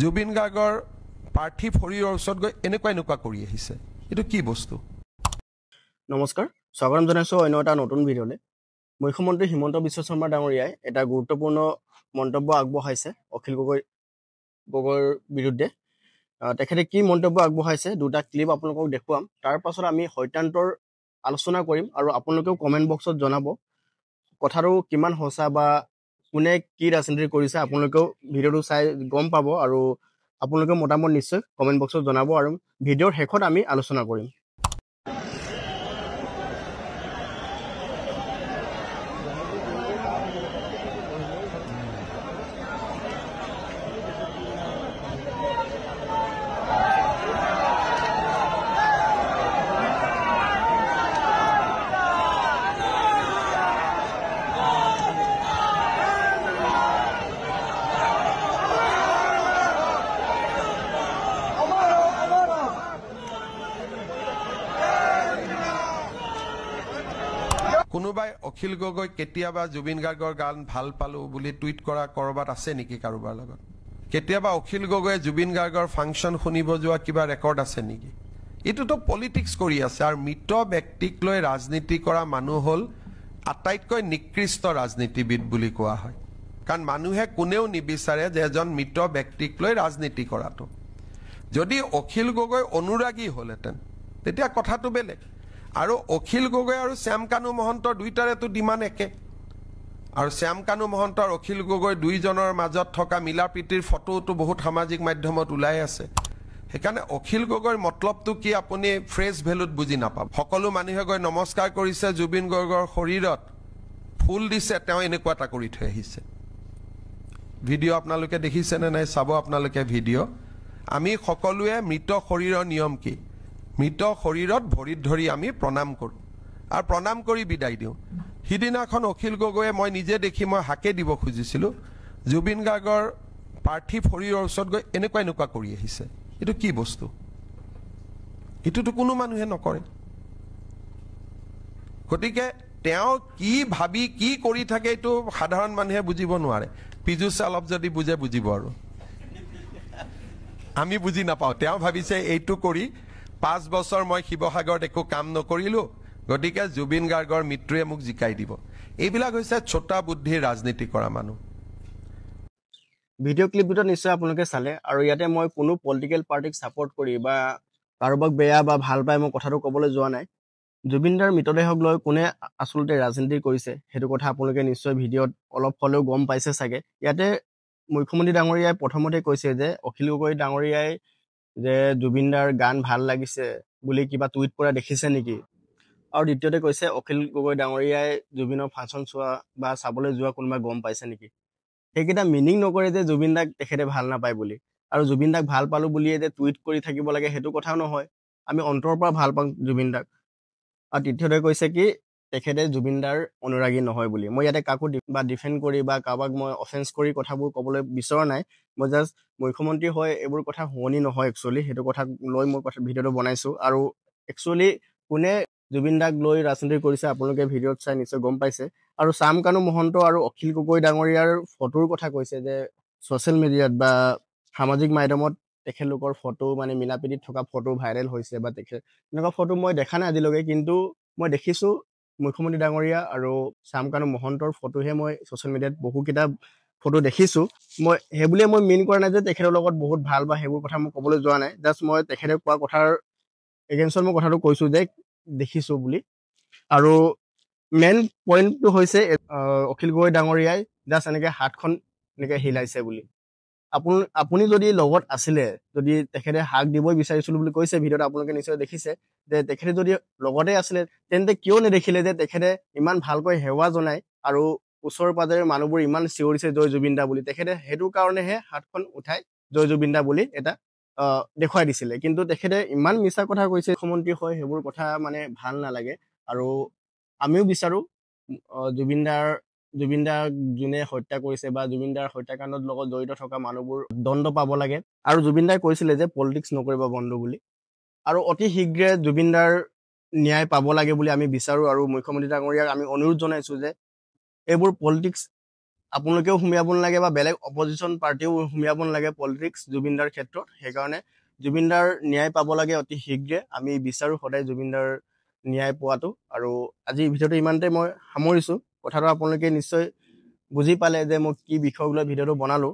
জুবিন গাৰ্গৰ পাৰ্থিৱ শৰীৰৰ ওচৰত গৈ এনেকুৱা কৰি আহিছে এটো কি বস্তু নমস্কাৰ স্বাগতম জনাইছো অন্য এটা নতুন ভিডিঅ'লে মুখ্যমন্ত্ৰী হিমন্ত বিশ্ব শৰ্মা ডাঙৰীয়াই এটা গুৰুত্বপূৰ্ণ মন্তব্য আগবঢ়াইছে অখিল গগৈৰ বিৰুদ্ধে তেখেতে কি মন্তব্য আগবঢ়াইছে দুটা ক্লিপ আপোনালোকক দেখুৱাম তাৰ পাছত আমি সত্যান্তৰ আলোচনা কৰিম আৰু আপোনালোকেও কমেন্ট বক্সত জনাব কথাটো কিমান সঁচা বা কোনে কি ৰাজনীতি কৰিছে আপোনালোকেও ভিডিঅ'টো চাই গম পাব আৰু আপোনালোকে মতামত নিশ্চয় কমেন্ট বক্সত জনাব আৰু ভিডিঅ'ৰ শেষত আমি আলোচনা কৰিম কোনোবাই অখিল গগৈ কেতিয়াবা জুবিন গাৰ্গৰ গান ভাল পালো বুলি টুইট কৰা কৰবাত আছে নেকি কাৰোবাৰ লগত কেতিয়াবা অখিল গগৈ জুবিন গাৰ্গৰ ফাংচন শুনিব যোৱা কিবা ৰেকৰ্ড আছে নেকি এটোতো পলিটিক্স কৰি আছে আৰু মৃত ব্যক্তিক লৈ ৰাজনীতি কৰা মানুহ হল আটাইতকৈ নিকৃষ্ট ৰাজনীতিবিদ বুলি কোৱা হয় কাৰণ মানুহে কোনেও নিবিচাৰে যে এজন মৃত ব্যক্তিক লৈ ৰাজনীতি কৰাটো যদি অখিল গগৈ অনুৰাগী হলহেঁতেন তেতিয়া কথাটো বেলেগ আৰু অখিল গগৈ আৰু শ্যামকানু মহন্তৰ দুইটাৰেতো ডিমাণ্ড একে আৰু শ্যামকানু মহন্ত আৰু অখিল গগৈ দুইজনৰ মাজত থকা মিলাপ্ৰীতিৰ ফটোটো বহুত সামাজিক মাধ্যমত ওলাই আছে সেইকাৰণে অখিল গগৈৰ মতলবটো কি আপুনি ফ্ৰেছ ভেলুত বুজি নাপাব সকলো মানুহে গৈ নমস্কাৰ কৰিছে জুবিন গাৰ্গৰ শৰীৰত ফুল দিছে তেওঁ এনেকুৱা এটা কৰি থৈ আহিছে ভিডিঅ' আপোনালোকে দেখিছে নে নাই চাব আপোনালোকে ভিডিঅ' আমি সকলোৱে মৃত শৰীৰৰ নিয়ম কি মৃত শৰীৰত ভৰিত ধৰি আমি প্ৰণাম কৰোঁ আৰু প্ৰণাম কৰি বিদায় দিওঁ সিদিনাখন অখিল গগৈয়ে মই নিজে দেখি মই হাকে দিব খুজিছিলোঁ জুবিন গাৰ্গৰ পাৰ্থিৱ শৰীৰৰ ওচৰত গৈ এনেকুৱা কৰি আহিছে এটো কি বস্তু এটোতো কোনো মানুহে নকৰে গতিকে তেওঁ কি ভাবি কি কৰি থাকে এটো সাধাৰণ মানুহে বুজিব নোৱাৰে পিজুছে অলপ যদি বুজিব আৰু আমি বুজি নাপাওঁ তেওঁ ভাবিছে এইটো কৰি 5 বছৰ মই শিৱসাগৰত একো কাম নকৰিলো গতিকে জুবিন গাৰ্গৰ মৃত্যুৱে মোক জিকাই দিব এইবিলাক হৈছে ছোটা বুদ্ধিৰ ৰাজনীতি কৰা মানুহ ভিডিঅ' ক্লিপ দুটা নিশ্চয় আপোনালোকে চালে আৰু ইয়াতে মই কোনো পলিটিকেল পাৰ্টিক সাপোৰ্ট কৰি বা কাৰোবাক বেয়া বা ভাল পাই মই কথাটো ক'বলৈ যোৱা নাই জুবিনদাৰ মৃতদেহক লৈ কোনে আচলতে ৰাজনীতি কৰিছে সেইটো কথা আপোনালোকে নিশ্চয় ভিডিঅ'ত অলপ হ'লেও গম পাইছে চাগে ইয়াতে মুখ্যমন্ত্ৰী ডাঙৰীয়াই প্ৰথমতে কৈছে যে অখিল গগৈ ডাঙৰীয়াই যে জুবিনদাৰ গান ভাল লাগিছে বুলি কিবা টুইট কৰা দেখিছে নেকি আৰু দ্বিতীয়তে কৈছে অখিল গগৈ ডাঙৰীয়াই জুবিনৰ ফাংচন চোৱা বা চাবলৈ যোৱা কোনোবা গম পাইছে নেকি সেইকেইটা মিনিং নকৰে যে জুবিনদাক তেখেতে ভাল নাপায় বুলি আৰু জুবিনদাক ভাল পালো বুলিয়ে যে টুইট কৰি থাকিব লাগে সেইটো কথাও নহয় আমি অন্তৰৰ পৰা ভাল পাওঁ জুবিনদাক আৰু তৃতীয়তে কৈছে কি তেখেতে জুবিনদাৰ অনুৰাগী নহয় বুলি মই ইয়াতে কাকো বা ডিফেন্ড কৰি বা কাৰোবাক মই অফেন্স কৰি কথাবোৰ ক'বলৈ বিচৰা নাই মই জাষ্ট মুখ্যমন্ত্ৰী হয় এইবোৰ কথা শুৱনি নহয় একচুৱেলি সেইটো কথা লৈ মই ভিডিঅ'টো বনাইছো আৰু একচুৱেলি কোনে জুবিনদাক লৈ ৰাজনীতি কৰিছে আপোনালোকে ভিডিঅ'ত চাই নিশ্চয় গম পাইছে আৰু শ্যামকানু মহন্ত আৰু অখিল গগৈ ডাঙৰীয়াৰ ফটোৰ কথা কৈছে যে ছ'চিয়েল মিডিয়াত বা সামাজিক মাধ্যমত তেখেতলোকৰ ফটো মানে মিলাপ্ৰীতিত থকা ফটো ভাইৰেল হৈছে বা এনেকুৱা ফটো মই দেখা নাই আজিলৈকে কিন্তু মই দেখিছো মুখ্যমন্ত্ৰী ডাঙৰীয়া আৰু শ্যামকানু মহন্তৰ ফটোহে মই ছ'চিয়েল মিডিয়াত বহুকেইটা ফটো দেখিছো মই সেইবুলিয়ে মই মেইন কৰা নাই যে তেখেতৰ লগত বহুত ভাল বা সেইবোৰ কথা মই ক'বলৈ যোৱা নাই জাষ্ট মই তেখেতে কোৱা কথাৰ এগেইনষ্টত মই কথাটো কৈছো যে দেখিছো বুলি আৰু মেইন পইণ্টটো হৈছে অখিল গগৈ ডাঙৰীয়াই জাষ্ট এনেকে হাতখন এনেকে হিলাইছে বুলি আপুনি যদি লগত আছিলে যদি তেখেতে হাক দিবই বিচাৰিছিলো বুলি কৈছে ভিডিঅ'ত আপোনালোকে নিশ্চয় দেখিছে যে তেখেতে যদি লগতে আছিলে তেন্তে কিয় নেদেখিলে যে তেখেতে ইমান ভালকৈ সেৱা জনায় আৰু ওচৰ পাজৰে মানুহবোৰ ইমান চিঞৰিছে জয় জুবিন দা বুলি তেখেতে সেইটো কাৰণেহে হাতখন উঠাই জয় জুবিন দা বুলি এটা দেখুৱাই দিছিলে কিন্তু তেখেতে ইমান মিছা কথা কৈছে মুখ্যমন্ত্ৰী হয় সেইবোৰ কথা মানে ভাল নালাগে আৰু আমিও বিচাৰো জুবিনদাক যোনে হত্যা কৰিছে বা জুবিনদাৰ হত্যাকাণ্ডৰ লগত জড়িত থকা মানুহবোৰ দণ্ড পাব লাগে আৰু জুবিনদাই কৈছিলে যে পলিটিক্স নকৰিবা বন্ধু বুলি আৰু অতি শীঘ্ৰে জুবিনদাৰ ন্যায় পাব লাগে বুলি আমি বিচাৰো আৰু মুখ্যমন্ত্ৰী ডাঙৰীয়াক আমি অনুৰোধ জনাইছো যে এইবোৰ পলিটিক্স আপোনালোকেও সুমিয়াব নালাগে বা বেলেগ অপজিশ্যন পাৰ্টিও সুমিয়াব নালাগে পলিটিক্স জুবিনদাৰ ক্ষেত্ৰত। সেইকাৰণে জুবিনদাৰ ন্যায় পাব লাগে অতি শীঘ্ৰে। আমি বিচাৰোঁ সদায় জুবিনদাৰ ন্যায় পোৱাটো। আৰু আজি ভিডিঅ'টো ইমানতে মই সামৰিছোঁ। কথাটো আপোনালোকে নিশ্চয় বুজি পালে যে মই কি বিষয়ক লৈ ভিডিঅ'টো বনালোঁ।